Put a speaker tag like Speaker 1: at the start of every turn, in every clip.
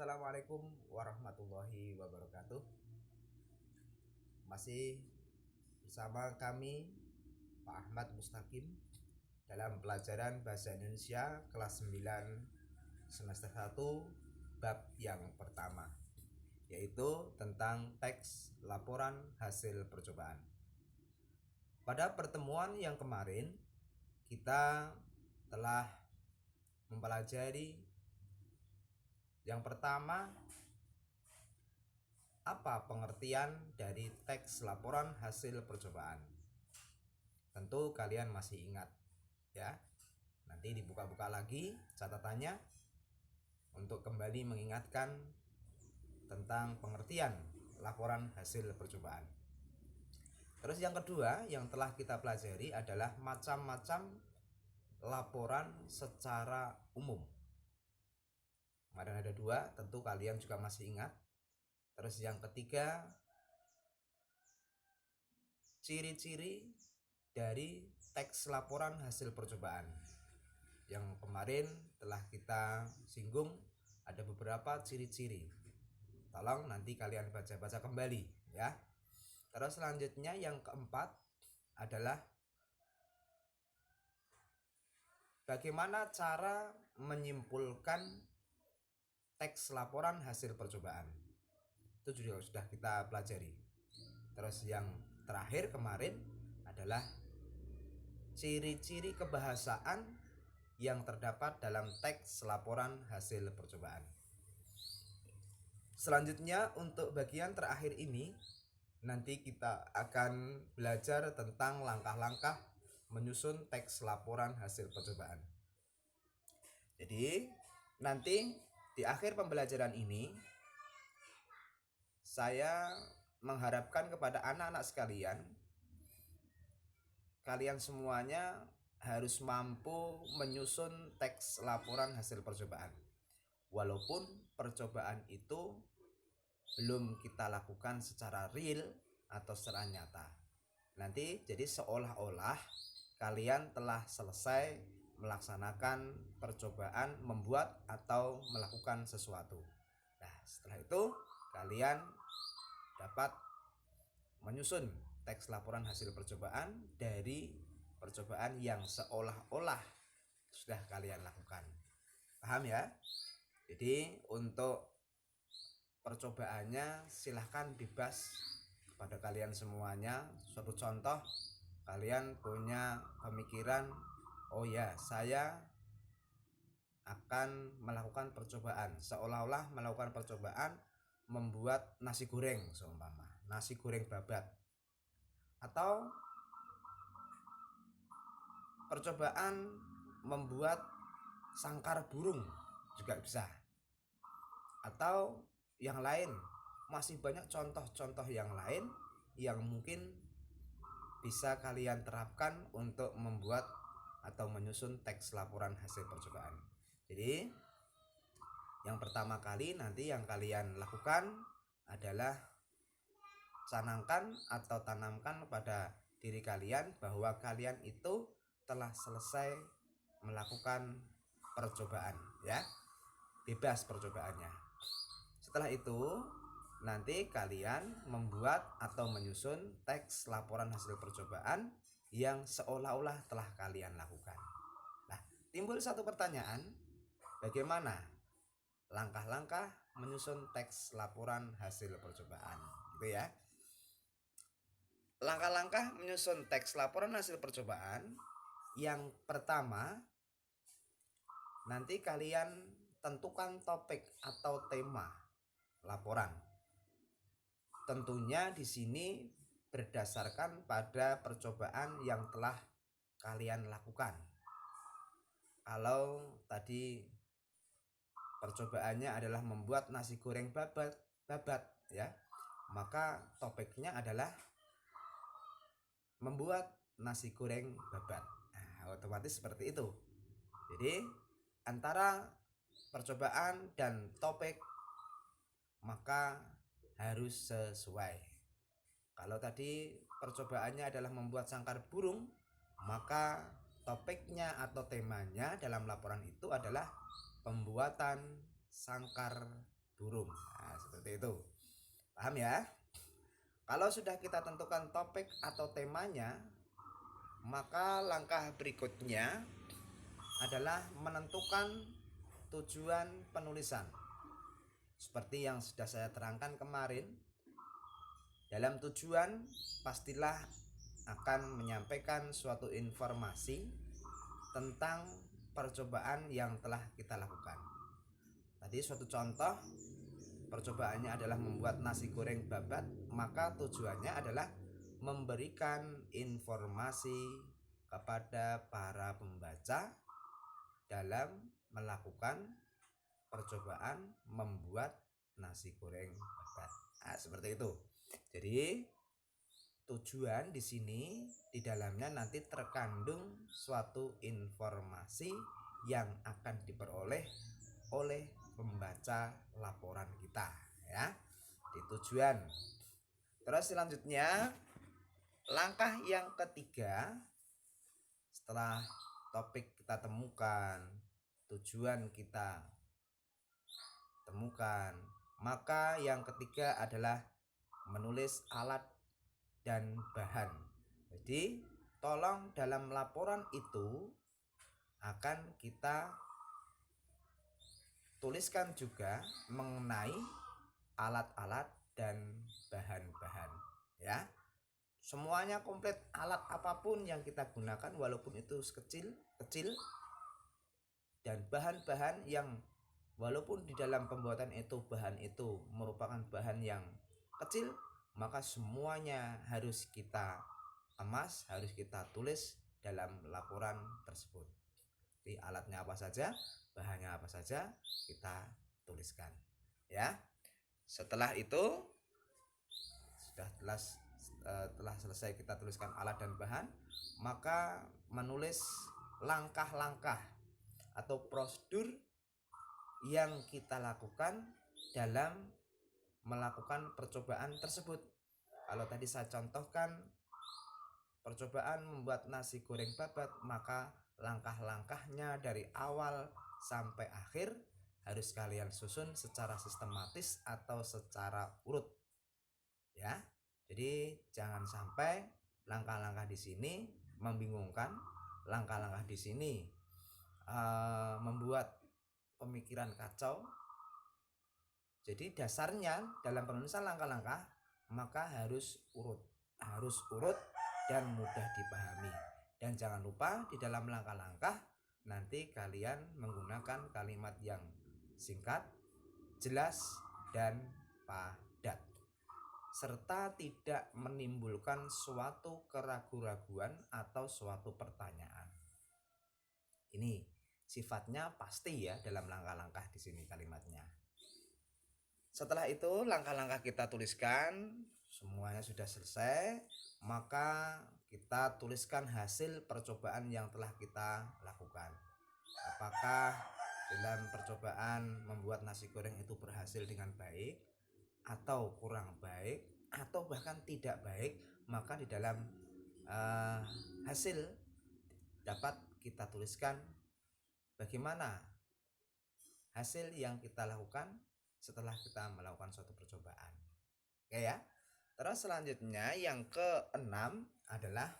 Speaker 1: Assalamualaikum warahmatullahi wabarakatuh. Masih bersama kami Pak Ahmad Mustaqim dalam pelajaran Bahasa Indonesia kelas 9 semester 1 bab yang pertama, yaitu tentang teks laporan hasil percobaan. Pada pertemuan yang kemarin kita telah mempelajari yang pertama, apa pengertian dari teks laporan hasil percobaan. Tentu kalian masih ingat ya. Nanti dibuka-buka lagi catatannya untuk kembali mengingatkan tentang pengertian laporan hasil percobaan. Terus yang kedua yang telah kita pelajari adalah macam-macam laporan secara umum. Kemarin ada 2, tentu kalian juga masih ingat. Terus yang ketiga, ciri-ciri dari teks laporan hasil percobaan. Yang kemarin telah kita singgung, ada beberapa ciri-ciri. Tolong nanti kalian baca-baca kembali ya. Terus selanjutnya yang keempat adalah bagaimana cara menyimpulkan teks laporan hasil percobaan. Itu juga sudah kita pelajari. Terus yang terakhir kemarin adalah ciri-ciri kebahasaan yang terdapat dalam teks laporan hasil percobaan. Selanjutnya untuk bagian terakhir ini nanti kita akan belajar tentang langkah-langkah menyusun teks laporan hasil percobaan. Jadi nanti di akhir pembelajaran ini saya mengharapkan kepada anak-anak sekalian, kalian semuanya harus mampu menyusun teks laporan hasil percobaan. Walaupun percobaan itu belum kita lakukan secara real atau secara nyata. Nanti jadi seolah-olah kalian telah selesai melaksanakan percobaan membuat atau melakukan sesuatu. Nah, setelah itu kalian dapat menyusun teks laporan hasil percobaan dari percobaan yang seolah-olah sudah kalian lakukan. Paham ya? Jadi untuk percobaannya silahkan bebas kepada kalian semuanya. Suatu contoh, kalian punya pemikiran, oh ya saya akan melakukan percobaan, seolah-olah melakukan percobaan membuat nasi goreng seumpama, nasi goreng babat, atau percobaan membuat sangkar burung juga bisa, atau yang lain. Masih banyak contoh-contoh yang lain yang mungkin bisa kalian terapkan untuk membuat atau menyusun teks laporan hasil percobaan. Jadi yang pertama kali nanti yang kalian lakukan adalah canangkan atau tanamkan pada diri kalian bahwa kalian itu telah selesai melakukan percobaan ya. Bebas percobaannya. Setelah itu nanti kalian membuat atau menyusun teks laporan hasil percobaan yang seolah-olah telah kalian lakukan. Nah, timbul satu pertanyaan, bagaimana langkah-langkah menyusun teks laporan hasil percobaan, gitu ya. Langkah-langkah menyusun teks laporan hasil percobaan. Yang pertama, nanti kalian tentukan topik atau tema laporan. Tentunya di sini berdasarkan pada percobaan yang telah kalian lakukan. Kalau tadi percobaannya adalah membuat nasi goreng babat ya, maka topiknya adalah membuat nasi goreng babat. Nah, otomatis seperti itu. Jadi antara percobaan dan topik maka harus sesuai. Kalau tadi percobaannya adalah membuat sangkar burung, maka topiknya atau temanya dalam laporan itu adalah pembuatan sangkar burung. Nah, seperti itu. Paham ya? Kalau sudah kita tentukan topik atau temanya, maka langkah berikutnya adalah menentukan tujuan penulisan. Seperti yang sudah saya terangkan kemarin, dalam tujuan pastilah akan menyampaikan suatu informasi tentang percobaan yang telah kita lakukan. Tadi suatu contoh, percobaannya adalah membuat nasi goreng babat, maka tujuannya adalah memberikan informasi kepada para pembaca dalam melakukan percobaan membuat nasi goreng babat. Nah, seperti itu. Jadi tujuan di sini di dalamnya nanti terkandung suatu informasi yang akan diperoleh oleh pembaca laporan kita, ya. Di tujuan. Terus selanjutnya langkah yang ketiga, setelah topik kita temukan, tujuan kita temukan, maka yang ketiga adalah menulis alat dan bahan. Jadi tolong dalam laporan itu akan kita tuliskan juga mengenai alat-alat dan bahan-bahan, ya. Semuanya komplit, alat apapun yang kita gunakan walaupun itu kecil dan bahan-bahan yang walaupun di dalam pembuatan itu bahan itu merupakan bahan yang kecil, maka semuanya harus kita kemas, harus kita tulis dalam laporan tersebut. Jadi alatnya apa saja, bahannya apa saja, kita tuliskan, ya. Setelah itu telah selesai kita tuliskan alat dan bahan, maka menulis langkah-langkah atau prosedur yang kita lakukan dalam melakukan percobaan tersebut. Kalau tadi saya contohkan percobaan membuat nasi goreng babat, maka langkah-langkahnya dari awal sampai akhir harus kalian susun secara sistematis atau secara urut, ya. Jadi jangan sampai langkah-langkah di sini membingungkan, langkah-langkah di sini membuat pemikiran kacau. Jadi dasarnya dalam penulisan langkah-langkah maka harus urut dan mudah dipahami. Dan jangan lupa di dalam langkah-langkah nanti kalian menggunakan kalimat yang singkat, jelas, dan padat, serta tidak menimbulkan suatu keraguan-raguan atau suatu pertanyaan. Ini sifatnya pasti ya dalam langkah-langkah di sini kalimatnya. Setelah itu langkah-langkah kita tuliskan, semuanya sudah selesai, maka kita tuliskan hasil percobaan yang telah kita lakukan. Apakah dalam percobaan membuat nasi goreng itu berhasil dengan baik atau kurang baik atau bahkan tidak baik, maka di dalam hasil dapat kita tuliskan bagaimana hasil yang kita lakukan setelah kita melakukan suatu percobaan. Oke ya. Terus selanjutnya yang keenam adalah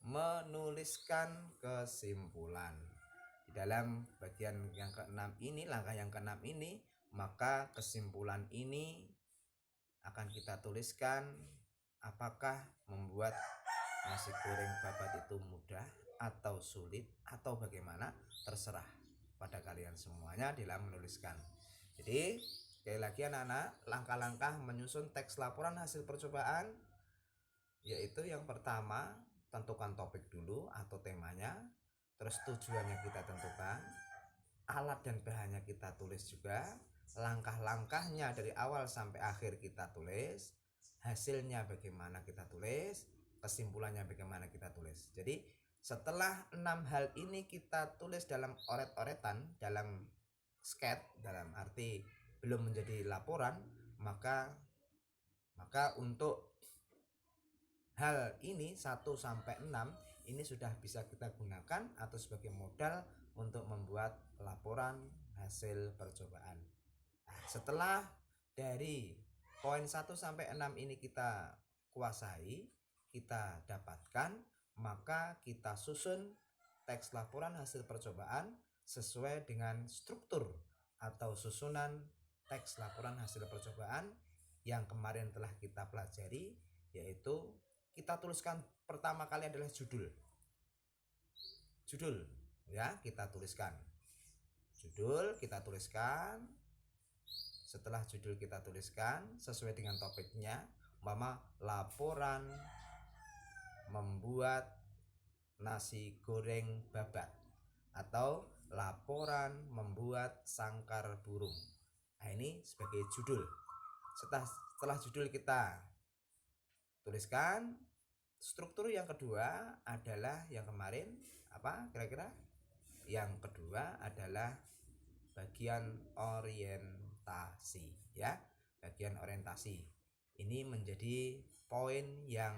Speaker 1: menuliskan kesimpulan. Di dalam bagian yang keenam ini, langkah yang keenam ini, maka kesimpulan ini akan kita tuliskan apakah membuat nasi goreng babat itu mudah atau sulit atau bagaimana, terserah pada kalian semuanya dalam menuliskan. Jadi sekali lagi anak-anak, langkah-langkah menyusun teks laporan hasil percobaan yaitu yang pertama, tentukan topik dulu atau temanya, terus tujuannya kita tentukan, alat dan bahannya kita tulis juga, langkah-langkahnya dari awal sampai akhir kita tulis, hasilnya bagaimana kita tulis, kesimpulannya bagaimana kita tulis. Jadi setelah 6 hal ini kita tulis dalam oret-oretan, dalam sket, dalam arti belum menjadi laporan, maka untuk hal ini 1 sampai 6 ini sudah bisa kita gunakan atau sebagai modal untuk membuat laporan hasil percobaan. Nah, setelah dari poin 1 sampai 6 ini kita kuasai, kita dapatkan, maka kita susun teks laporan hasil percobaan sesuai dengan struktur atau susunan teks laporan hasil percobaan yang kemarin telah kita pelajari, yaitu kita tuliskan pertama kali adalah judul ya, kita tuliskan judul, setelah judul kita tuliskan sesuai dengan topiknya, umpama laporan membuat nasi goreng babat atau laporan membuat sangkar burung. Nah, ini sebagai judul. Setelah judul kita tuliskan, struktur yang kedua adalah yang kemarin apa kira-kira? Yang kedua adalah bagian orientasi ya. Bagian orientasi ini menjadi poin yang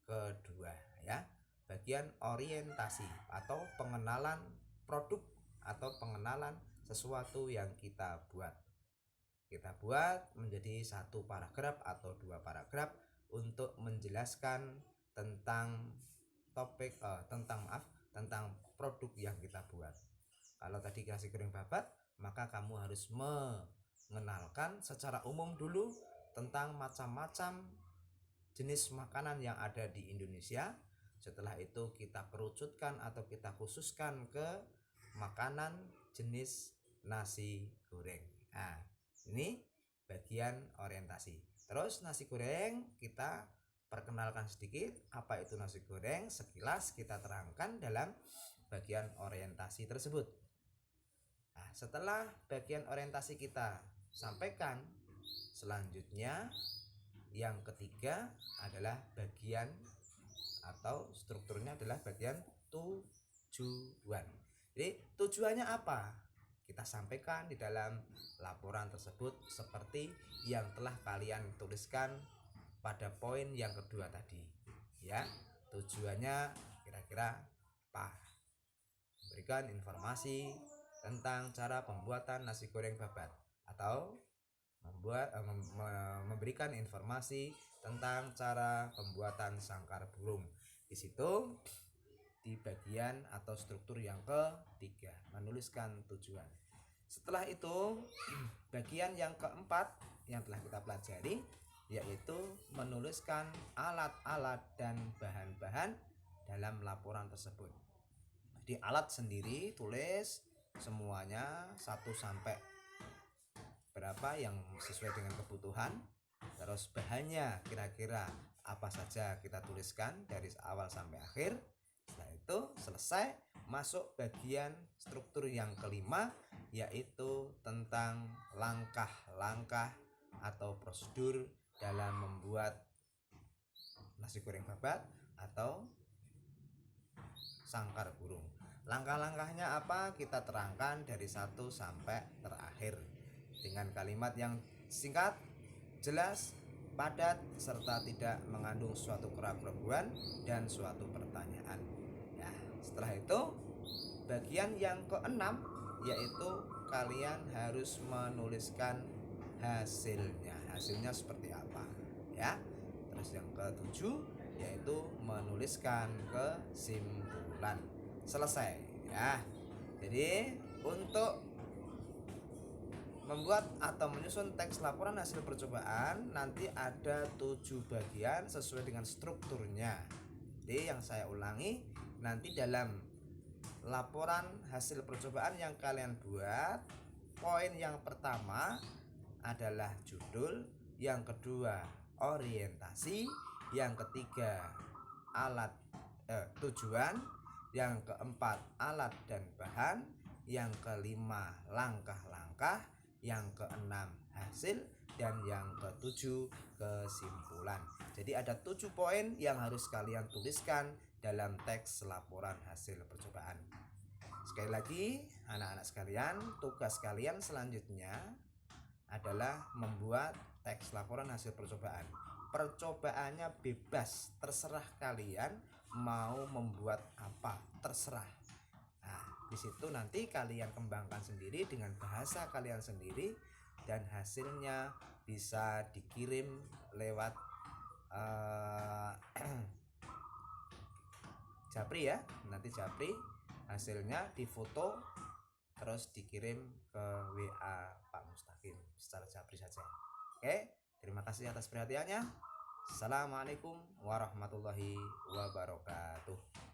Speaker 1: kedua ya. Bagian orientasi atau pengenalan produk atau pengenalan sesuatu yang kita buat menjadi satu paragraf atau dua paragraf untuk menjelaskan tentang tentang produk yang kita buat. Kalau tadi nasi goreng babat, maka kamu harus mengenalkan secara umum dulu tentang macam-macam jenis makanan yang ada di Indonesia. Setelah itu kita kerucutkan atau kita khususkan ke makanan jenis nasi goreng. Nah, ini bagian orientasi. Terus nasi goreng kita perkenalkan sedikit apa itu nasi goreng, sekilas kita terangkan dalam bagian orientasi tersebut. Nah, setelah bagian orientasi kita sampaikan, selanjutnya yang ketiga adalah bagian atau strukturnya adalah bagian tujuan. Jadi tujuannya apa? Kita sampaikan di dalam laporan tersebut seperti yang telah kalian tuliskan pada poin yang kedua tadi ya. Tujuannya kira-kira apa? Memberikan informasi tentang cara pembuatan nasi goreng babat atau memberikan informasi tentang cara pembuatan sangkar burung. Di situ di bagian atau struktur yang ketiga, menuliskan tujuan. Setelah itu bagian yang keempat yang telah kita pelajari, yaitu menuliskan alat-alat dan bahan-bahan dalam laporan tersebut. Di alat sendiri tulis semuanya 1 sampai berapa yang sesuai dengan kebutuhan. Terus bahannya kira-kira apa saja kita tuliskan dari awal sampai akhir. Setelah itu selesai, masuk bagian struktur yang kelima, yaitu tentang langkah-langkah atau prosedur dalam membuat nasi goreng babat atau sangkar burung. Langkah-langkahnya apa? Kita terangkan dari 1 sampai terakhir dengan kalimat yang singkat, jelas, padat, serta tidak mengandung suatu keraguan dan suatu pertanyaan. Nah, setelah itu bagian yang keenam, yaitu kalian harus menuliskan hasilnya. Hasilnya seperti apa ya. Terus yang ketujuh yaitu menuliskan kesimpulan. Selesai ya. Jadi untuk membuat atau menyusun teks laporan hasil percobaan nanti ada 7 bagian sesuai dengan strukturnya. Jadi yang saya ulangi, nanti dalam laporan hasil percobaan yang kalian buat, poin yang pertama adalah judul, yang kedua orientasi, yang ketiga tujuan, yang keempat alat dan bahan, yang kelima langkah-langkah, yang keenam hasil, dan yang ketujuh kesimpulan. Jadi ada 7 poin yang harus kalian tuliskan dalam teks laporan hasil percobaan. Sekali lagi anak-anak sekalian, tugas kalian selanjutnya adalah membuat teks laporan hasil percobaan. Percobaannya bebas, terserah kalian mau membuat apa, terserah. Nah, di situ nanti kalian kembangkan sendiri dengan bahasa kalian sendiri dan hasilnya bisa dikirim lewat Japri ya. Nanti Japri hasilnya difoto terus dikirim ke WA Pak Mustaqim secara Japri saja. Oke, terima kasih atas perhatiannya. Assalamualaikum warahmatullahi wabarakatuh.